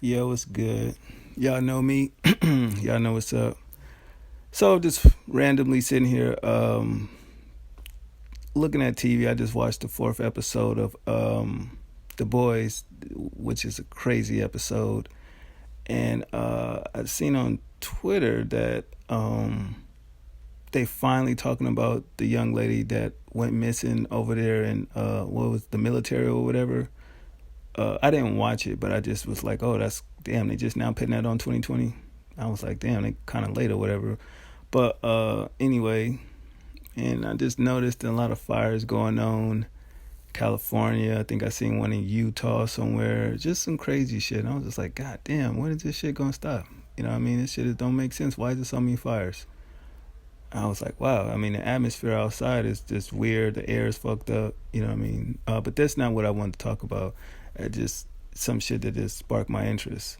Yo, what's good? Y'all know me. Y'all know what's up. So just randomly sitting here, looking at TV. I just watched the fourth episode of The Boys, which is a crazy episode. And I've seen on Twitter that they finally talking about the young lady that went missing over there in what was the military or whatever. I didn't watch it, but I just was like, oh, that's damn. They just now putting that on 2020. I was like, damn, they kind of late or whatever. But anyway, and I just noticed a lot of fires going on. California, I think I seen one in Utah somewhere. Just some crazy shit. And I was just like, God damn, when is this shit gonna stop? You know what I mean? This shit don't make sense. Why is there so many fires? I was like, wow. I mean, the atmosphere outside is just weird. The air is fucked up. You know what I mean? But that's not what I wanted to talk about. Just some shit that just sparked my interest.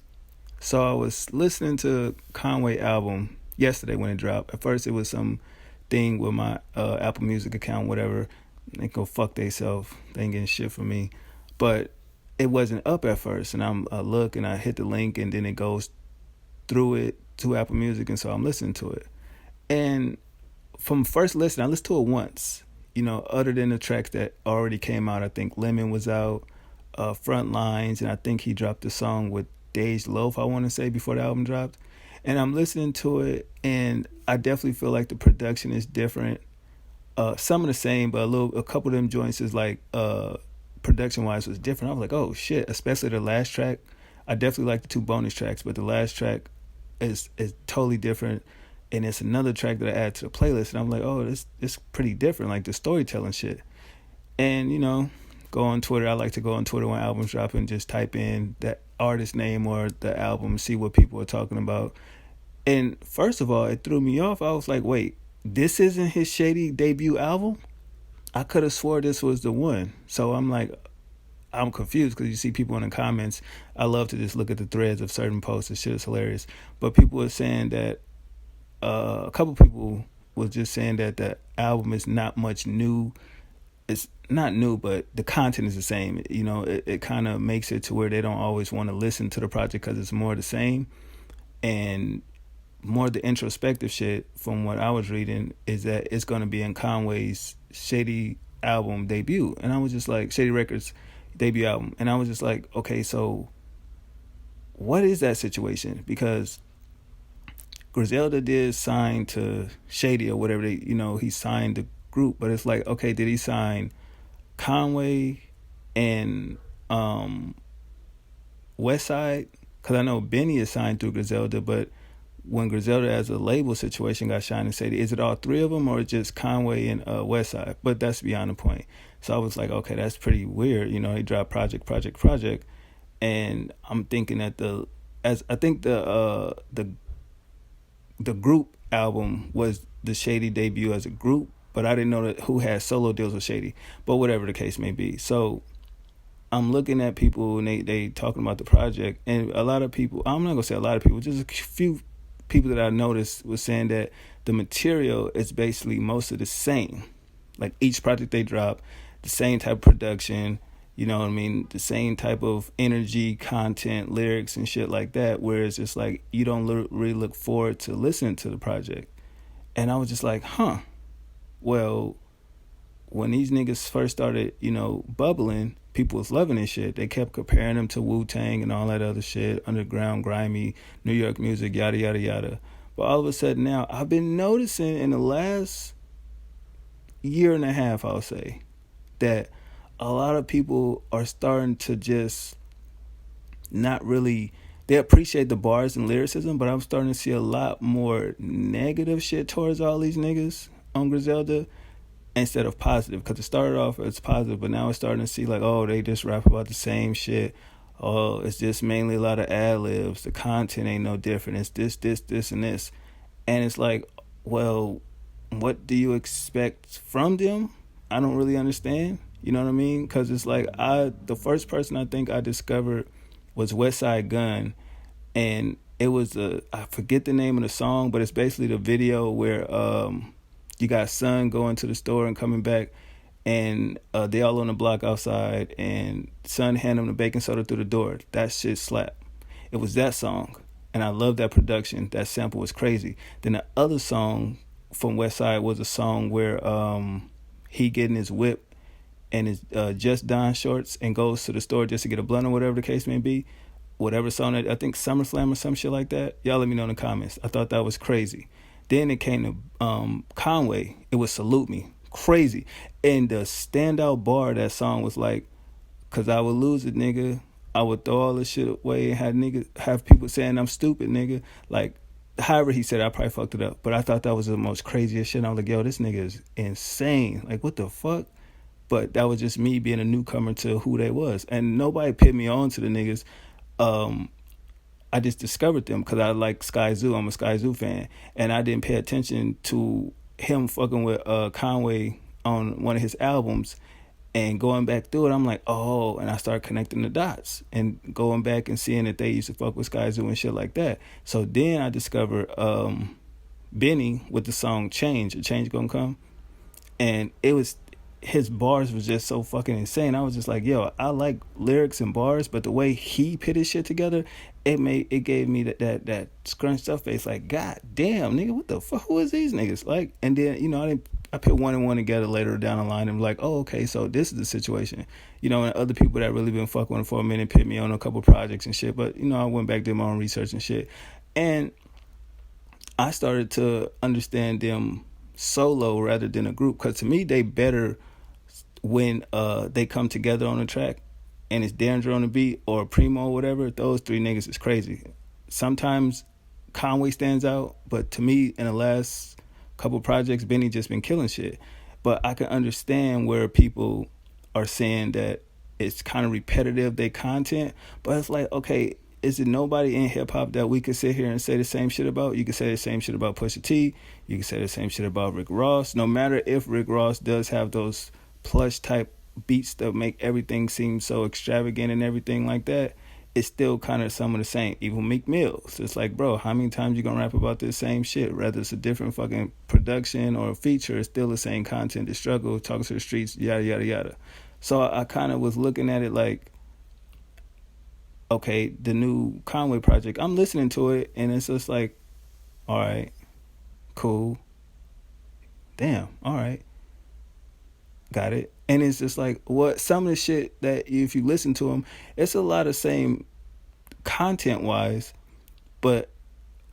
So I was listening to Conway album yesterday when it dropped. At first, it was some thing with my Apple Music account, whatever. They go fuck theyself. They ain't getting shit from me. But it wasn't up at first, and I look and I hit the link, and then it goes through it to Apple Music, and so I'm listening to it. And from first listen, I listened to it once. You know, other than the tracks that already came out. I think Lemon was out, Front Lines, and I think he dropped a song with Dej Loaf, I want to say, before the album dropped. And I'm listening to it, and I definitely feel like the production is different. Some of the same, but a couple of them joints is like production wise was different. I was like, oh shit, especially the last track. I definitely like the two bonus tracks, but the last track is totally different. And it's another track that I add to the playlist, and I'm like, oh, this pretty different, like the storytelling shit. And you know, go on Twitter. I like to go on Twitter when albums drop and just type in that artist name or the album, see what people are talking about. And first of all, it threw me off. I was like, wait, this isn't his Shady debut album? I could have swore this was the one. So I'm like, I'm confused because you see people in the comments. I love to just look at the threads of certain posts. This shit is hilarious. But people are saying that a couple people was just saying that the album is not much new. It's not new, but the content is the same. You know, it kind of makes it to where they don't always want to listen to the project because it's more the same. And more the introspective shit from what I was reading is that it's going to be in Conway's Shady album debut. And I was just like, Shady Records debut album. And I was just like, okay, so what is that situation? Because Griselda did sign to Shady or whatever he signed the group, but it's like, okay, did he sign Conway and Westside? Because I know Benny is signed through Griselda, but when Griselda as a label situation got signed and Shady, is it all three of them or just Conway and Westside? But that's beyond the point. So I was like, okay, that's pretty weird. You know, he dropped project, and I'm thinking that the group album was the Shady debut as a group, but I didn't know that who had solo deals with Shady. But whatever the case may be. So I'm looking at people and they talking about the project, and a lot of people, I'm not gonna say a lot of people, just a few people that I noticed was saying that the material is basically most of the same. Like each project they drop, the same type of production, you know what I mean? The same type of energy, content, lyrics, and shit like that. Whereas it's like you don't really look forward to listening to the project. And I was just like, huh. Well, when these niggas first started, bubbling, people was loving this shit. They kept comparing them to Wu-Tang and all that other shit, underground, grimy, New York music, yada, yada, yada. But all of a sudden now, I've been noticing in the last year and a half, I'll say, that a lot of people are starting to just not really, they appreciate the bars and lyricism, but I'm starting to see a lot more negative shit towards all these niggas on Griselda instead of positive, because it started off as positive, but now it's starting to see like, oh, they just rap about the same shit. Oh, it's just mainly a lot of ad-libs. The content ain't no different. It's this, and this. And it's like, well, what do you expect from them? I don't really understand. You know what I mean? Because it's like, the first person I think I discovered was Westside Gunn, and it was I forget the name of the song, but it's basically the video where you got Son going to the store and coming back, and they all on the block outside, and Son hand him the baking soda through the door. That shit slap. It was that song, and I love that production. That sample was crazy. Then the other song from West Side was a song where he getting his whip and his Just Don shorts and goes to the store just to get a blunt or whatever the case may be. Whatever song that, I think SummerSlam or some shit like that. Y'all let me know in the comments. I thought that was crazy. Then it came to Conway. It was Salute Me. Crazy. And the standout bar of that song was like, cause I would lose it, nigga. I would throw all this shit away and have people saying I'm stupid, nigga. Like, however he said it, I probably fucked it up. But I thought that was the most craziest shit. I was like, yo, this nigga is insane. Like, what the fuck? But that was just me being a newcomer to who they was. And nobody put me on to the niggas. I just discovered them because I like Sky Zoo. I'm a Sky Zoo fan. And I didn't pay attention to him fucking with Conway on one of his albums. And going back through it, I'm like, oh, and I started connecting the dots and going back and seeing that they used to fuck with Sky Zoo and shit like that. So then I discovered Benny with the song Change, A Change Gonna Come. And it was, his bars was just so fucking insane. I was just like, yo, I like lyrics and bars, but the way he put his shit together, it gave me that scrunched up face, like, god damn, nigga, what the fuck, who is these niggas? Like, and then, you know, I put one and one together later down the line and like, oh, okay, so this is the situation. You know, and other people that really been fucking with it for a minute put me on a couple projects and shit. But, you know, I went back, did my own research and shit. And I started to understand them solo rather than a group. Because to me, they better when they come together on a track and it's Danger on the beat or Primo or whatever. Those three niggas is crazy. Sometimes Conway stands out, but to me, in the last couple projects, Benny just been killing shit. But I can understand where people are saying that it's kind of repetitive, their content. But it's like, okay, is it nobody in hip hop that we could sit here and say the same shit about? You could say the same shit about Pusha T. You could say the same shit about Rick Ross. No matter if Rick Ross does have those plush type beats that make everything seem so extravagant and everything like that, it's still kind of some of the same. Even Meek Mills, it's like, bro, how many times you gonna rap about this same shit? Whether it's a different fucking production or a feature, it's still the same content. The struggle, talking to the streets, yada yada yada. So I kind of was looking at it like, okay, the new Conway project, I'm listening to it and it's just like, all right, cool, damn, all right, got it. And it's just like, what, some of the shit that if you listen to them, it's a lot of same content wise, but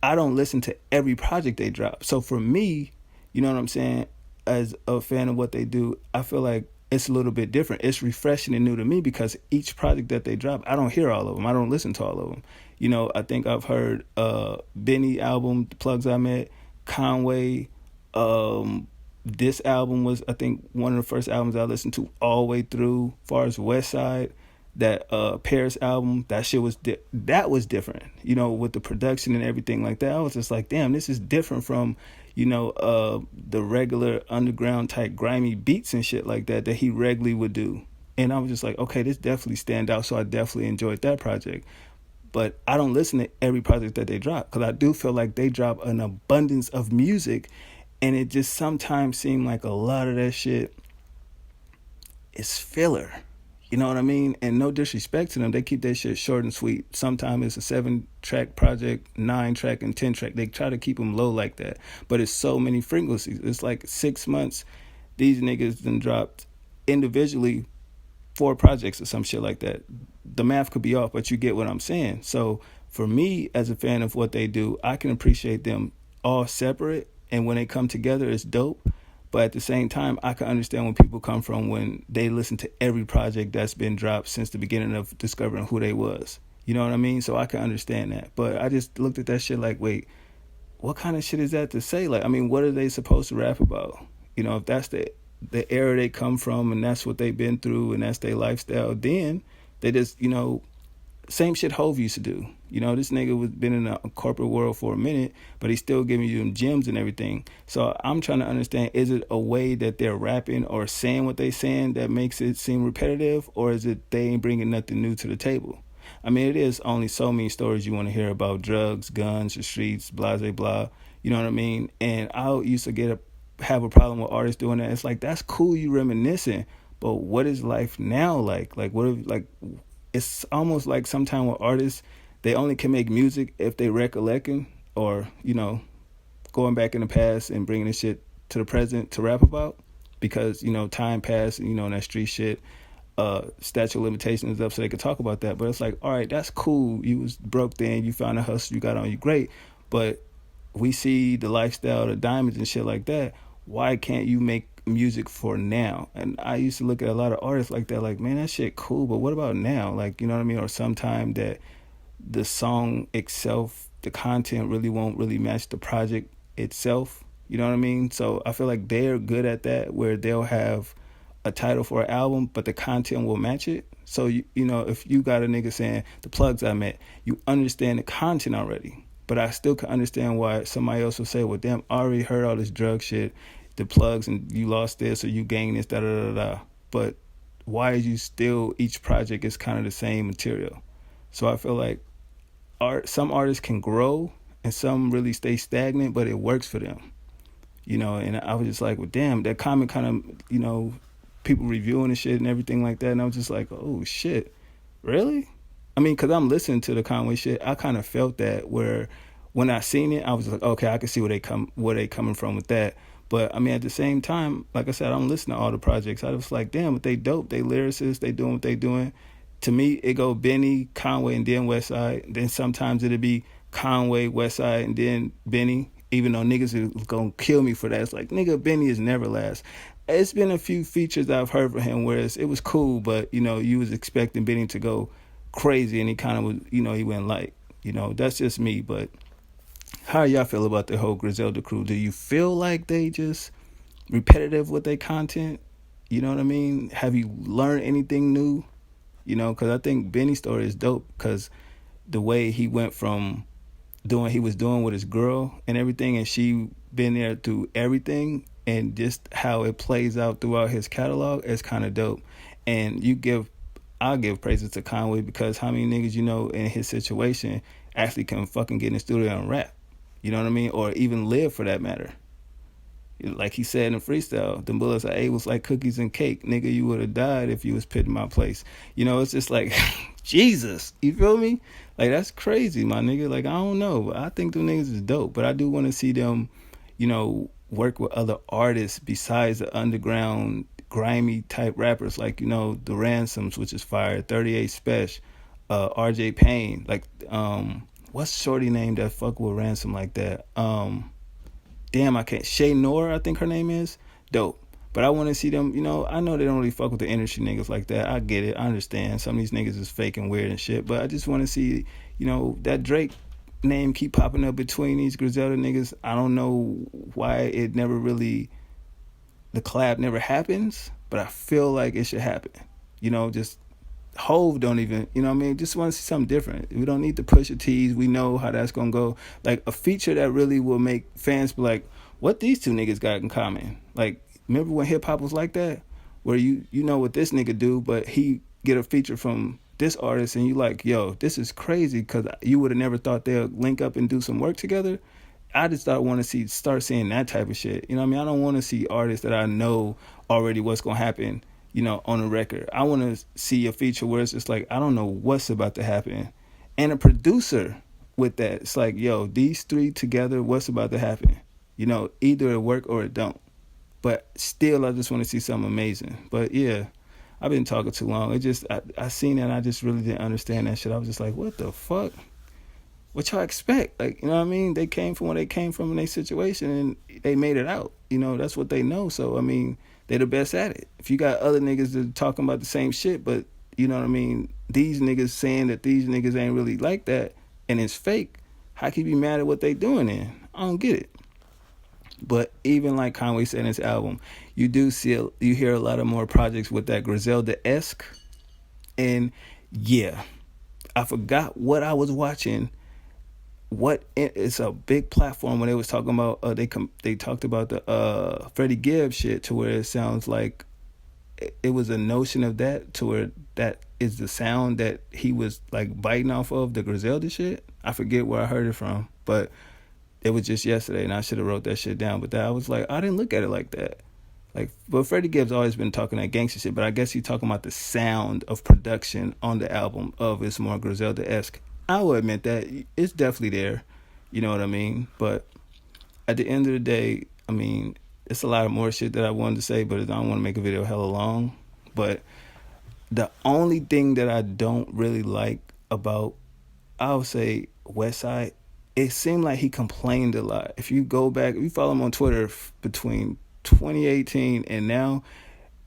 I don't listen to every project they drop. So for me, you know what I'm saying, as a fan of what they do, I feel like it's a little bit different. It's refreshing and new to me because each project that they drop, I don't hear all of them. I don't listen to all of them. You know, I think I've heard Benny album, The Plugs I Met, Conway, this album was, I think, one of the first albums I listened to all the way through. As far as West Side, that Paris album, that shit was that was different. You know, with the production and everything like that, I was just like, damn, this is different from, you know, the regular underground type grimy beats and shit like that he regularly would do. And I was just like, okay, this definitely stand out. So I definitely enjoyed that project. But I don't listen to every project that they drop because I do feel like they drop an abundance of music. And it just sometimes seemed like a lot of that shit is filler. You know what I mean? And no disrespect to them, they keep that shit short and sweet. Sometimes it's a 7-track project, 9-track, and 10-track. They try to keep them low like that. But it's so many frequencies. It's like 6 months, these niggas done dropped individually 4 projects or some shit like that. The math could be off, but you get what I'm saying. So for me, as a fan of what they do, I can appreciate them all separate. And when they come together, it's dope. But at the same time, I can understand when people come from when they listen to every project that's been dropped since the beginning of discovering who they was. You know what I mean? So I can understand that. But I just looked at that shit like, wait, what kind of shit is that to say? Like, I mean, what are they supposed to rap about? You know, if that's the era they come from and that's what they've been through and that's their lifestyle, then they just, you know, same shit Hove used to do. You know, this nigga was been in a corporate world for a minute, but he's still giving you them gems and everything. So I'm trying to understand, is it a way that they're rapping or saying what they saying that makes it seem repetitive, or is it they ain't bringing nothing new to the table? I mean, it is only so many stories you want to hear about drugs, guns, the streets, blah, blah, blah. You know what I mean? And I used to have a problem with artists doing that. It's like, that's cool, you reminiscing, but what is life now like? Like, what if, like, it's almost like sometimes with artists, they only can make music if they recollecting or, going back in the past and bringing this shit to the present to rap about, because, time passed, and that street shit, statute of limitations is up, so they could talk about that. But it's like, all right, that's cool. You was broke then, you found a hustle, you got on, you great. But we see the lifestyle, the diamonds and shit like that. Why can't you make music for now? And I used to look at a lot of artists like that, like, man, that shit cool, but what about now? Like, you know what I mean? Or sometime that the song itself, the content really won't really match the project itself. You know what I mean? So I feel like they're good at that, where they'll have a title for an album, but the content will match it. So, if you got a nigga saying the plugs I met, you understand the content already. But I still can understand why somebody else will say, well, damn, I already heard all this drug shit, the plugs, and you lost this or you gained this, da da da da. But why is you still, each project is kind of the same material? So I feel like some artists can grow and some really stay stagnant, but it works for them. And I was just like, well, damn, that comment kind of, people reviewing the shit and everything like that. And I was just like, oh, shit, really? I mean, because I'm listening to the Conway shit, I kind of felt that, where when I seen it, I was like, okay, I can see where they coming from with that. But I mean, at the same time, like I said, I'm listening to all the projects. I was like, damn, but they dope. They lyricists. They doing what they doing. To me, it go Benny, Conway, and then Westside. Then sometimes it'll be Conway, Westside, and then Benny. Even though niggas is gonna kill me for that. It's like, nigga, Benny is never last. It's been a few features I've heard from him where it was cool, but, you was expecting Benny to go crazy, and he kind of was, he went light. That's just me. But how y'all feel about the whole Griselda crew? Do you feel like they just repetitive with their content? You know what I mean? Have you learned anything new? Because I think Benny's story is dope, because the way he went from he was doing with his girl and everything, and she been there through everything, and just how it plays out throughout his catalog is kind of dope. And I'll give praises to Conway, because how many niggas in his situation actually can fucking get in the studio and rap? You know what I mean? Or even live, for that matter. Like he said in freestyle, the bullets I ate was like cookies and cake. Nigga, you would have died if you was put in my place. It's just like, Jesus, you feel me? Like, that's crazy, my nigga. Like, I don't know. I think them niggas is dope, but I do want to see them, work with other artists besides the underground, grimy type rappers, like, the Ransoms, which is fire, 38 Special, RJ Payne, like, what's shorty name that fuck with Ransom like that? Damn, I can't. Shay Nora, I think her name is. Dope. But I want to see them, I know they don't really fuck with the industry niggas like that. I get it. I understand. Some of these niggas is fake and weird and shit. But I just want to see, that Drake name keep popping up between these Griselda niggas. I don't know why it never really, the collab never happens. But I feel like it should happen. Just Hove don't even, just want to see something different. We don't need to push the T's. We know how that's going to go. Like, a feature that really will make fans be like, what these two niggas got in common? Like, remember when hip-hop was like that? Where you know what this nigga do, but he get a feature from this artist, and you like, yo, this is crazy, because you would have never thought they'll link up and do some work together. I just want to start seeing that type of shit. I don't want to see artists that I know already what's going to happen, on a record. I want to see a feature where it's just like, I don't know what's about to happen. And a producer with that. It's like, yo, these three together, what's about to happen? Either it work or it don't. But still, I just want to see something amazing. But yeah, I've been talking too long. I seen it, and I just really didn't understand that shit. I was just like, what the fuck? What y'all expect? Like, you know what I mean? They came from where they came from in their situation, and they made it out. That's what they know. So, I mean, they're the best at it. If you got other niggas that are talking about the same shit, but, you know what I mean, these niggas saying that these niggas ain't really like that, and it's fake, how can you be mad at what they doing then? I don't get it. But even like Conway said in his album, you hear a lot of more projects with that Griselda-esque. And yeah, I forgot what I was watching. It's a big platform when they was talking about they talked about the Freddie Gibbs shit, to where it sounds like it was a notion of that, to where that is the sound that he was like biting off of, the Griselda shit. I forget where I heard it from, but it was just yesterday, and I should have wrote that shit down. But I was like, I didn't look at it like that. Like, but Freddie Gibbs always been talking that gangster shit, but I guess he's talking about the sound of production on the album of it's more Griselda-esque. I will admit that it's definitely there. You know what I mean? But at the end of the day, I mean, it's a lot of more shit that I wanted to say, but I don't want to make a video hella long. But the only thing that I don't really like about, I would say, Westside, it seemed like he complained a lot. If you go back, if you follow him on Twitter between 2018 and now,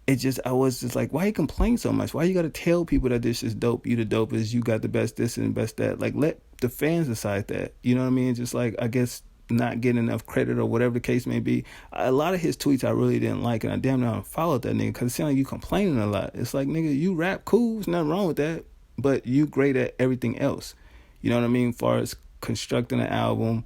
I was just like, why you complain so much? Why you gotta tell people that this is dope, you the dopest, you got the best this and best that? Like, let the fans decide that. You know what I mean? Just like, I guess, not getting enough credit or whatever the case may be. A lot of his tweets I really didn't like, and I damn near unfollowed that nigga because it sounded like you complaining a lot. It's like, nigga, you rap cool, there's nothing wrong with that, but you great at everything else. You know what I mean? As far as constructing an album,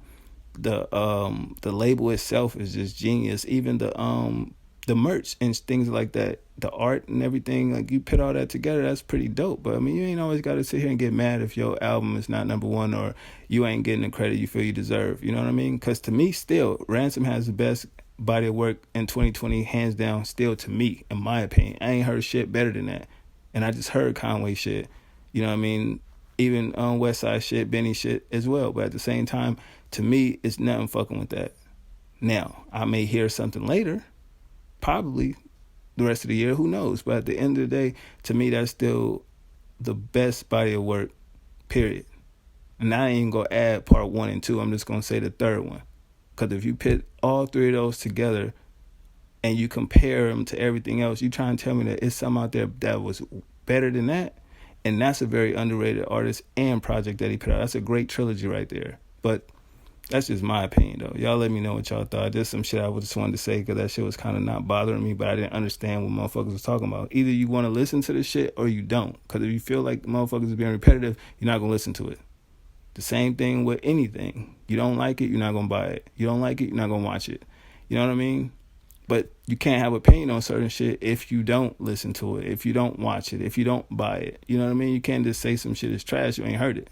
the label itself is just genius. Even the merch and things like that, the art and everything, like you put all that together, that's pretty dope. But I mean, you ain't always got to sit here and get mad if your album is not number one or you ain't getting the credit you feel you deserve. You know what I mean? Because to me, still, Ransom has the best body of work in 2020, hands down, still to me, in my opinion. I ain't heard shit better than that. And I just heard Conway shit. You know what I mean? Even Westside shit, Benny shit as well. But at the same time, to me, it's nothing fucking with that. Now, I may hear something later, probably the rest of the year, who knows? But at the end of the day, to me, that's still the best body of work, period. And I ain't gonna add part 1 and 2. I'm just gonna say the third one. Because if you put all three of those together and you compare them to everything else, you try and tell me that it's something out there that was better than that. And that's a very underrated artist and project that he put out. That's a great trilogy right there. But that's just my opinion, though. Y'all let me know what y'all thought. There's some shit I just wanted to say because that shit was kind of not bothering me, but I didn't understand what motherfuckers was talking about. Either you want to listen to this shit or you don't. Because if you feel like motherfuckers is being repetitive, you're not going to listen to it. The same thing with anything. You don't like it, you're not going to buy it. You don't like it, you're not going to watch it. You know what I mean? But you can't have opinion on certain shit if you don't listen to it, if you don't watch it, if you don't buy it. You know what I mean? You can't just say some shit is trash, you ain't heard it.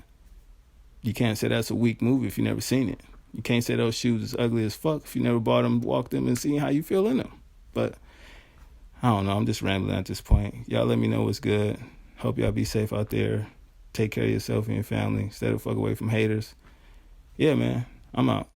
You can't say that's a weak movie if you never seen it. You can't say those shoes is ugly as fuck if you never bought them, walked them, and seen how you feel in them. But I don't know. I'm just rambling at this point. Y'all let me know what's good. Hope y'all be safe out there. Take care of yourself and your family. Stay the fuck away from haters. Yeah, man. I'm out.